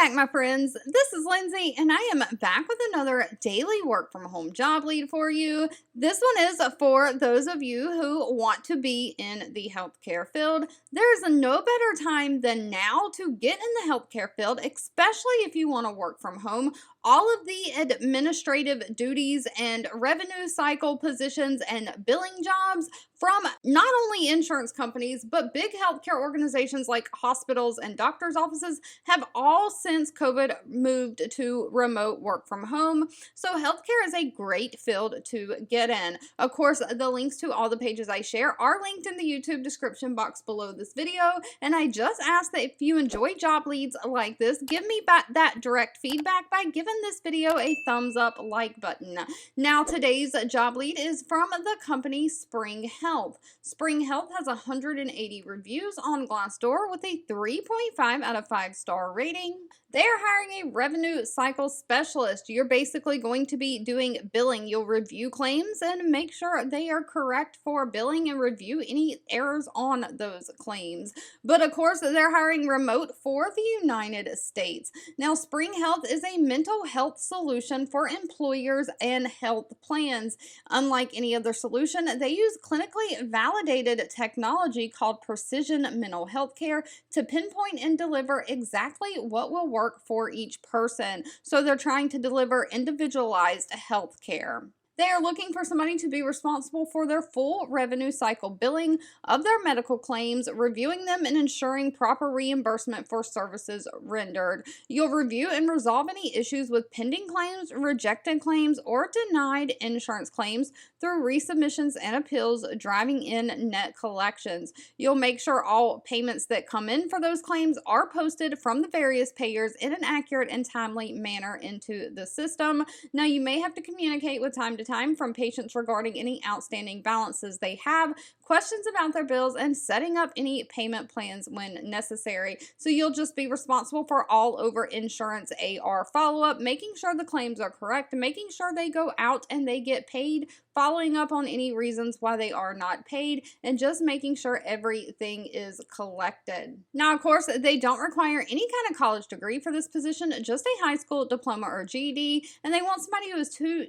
back, my friends. This is Lindsay, and I am back with another daily work from home job lead for you. This one is for those of you who want to be in the healthcare field. There's no better time than now to get in the healthcare field, especially if you want to work from home. All of the administrative duties and revenue cycle positions and billing jobs from not only insurance companies, but big healthcare organizations like hospitals and doctors' offices have all since COVID moved to remote work from home. So healthcare is a great field to get in. Of course, the links to all the pages I share are linked in the YouTube description box below this video. And I just ask that if you enjoy job leads like this, give me back that direct feedback by giving this video a thumbs up like button. Now, today's job lead is from the company Spring Health. Spring Health has 180 reviews on Glassdoor with a 3.5 out of 5 star rating. They are hiring a revenue cycle specialist. You're basically going to be doing billing. You'll review claims and make sure they are correct for billing and review any errors on those claims. But of course, they're hiring remote for the United States. Now, Spring Health is a mental health solution for employers and health plans. Unlike any other solution, they use clinically validated technology called precision mental health care to pinpoint and deliver exactly what will work for each person. So they're trying to deliver individualized health care. They are looking for somebody to be responsible for their full revenue cycle billing of their medical claims, reviewing them and ensuring proper reimbursement for services rendered. You'll review and resolve any issues with pending claims, rejected claims, or denied insurance claims through resubmissions and appeals, driving in net collections. You'll make sure all payments that come in for those claims are posted from the various payers in an accurate and timely manner into the system. Now, you may have to communicate with time to time from patients regarding any outstanding balances they have, questions about their bills, and setting up any payment plans when necessary. So you'll just be responsible for all over insurance AR follow-up, making sure the claims are correct, making sure they go out and they get paid, following up on any reasons why they are not paid, and just making sure everything is collected. Now, of course, they don't require any kind of college degree for this position, just a high school diploma or GED, and they want somebody who has two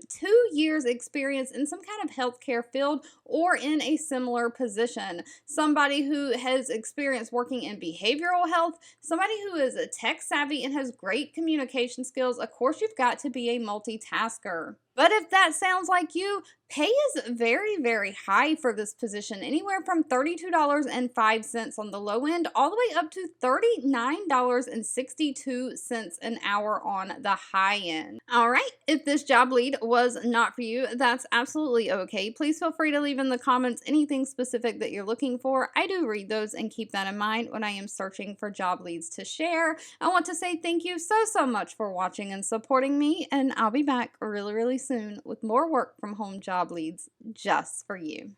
years experience in some kind of healthcare field or in a similar position. Somebody who has experience working in behavioral health, somebody who is a tech savvy and has great communication skills. Of course, you've got to be a multitasker. But if that sounds like you, pay is very, very high for this position, anywhere from $32.05 on the low end all the way up to $39.62 an hour on the high end. All right, if this job lead was not for you, that's absolutely okay. Please feel free to leave in the comments anything specific that you're looking for. I do read those and keep that in mind when I am searching for job leads to share. I want to say thank you so much for watching and supporting me, and I'll be back really soon with more work from home job leads just for you.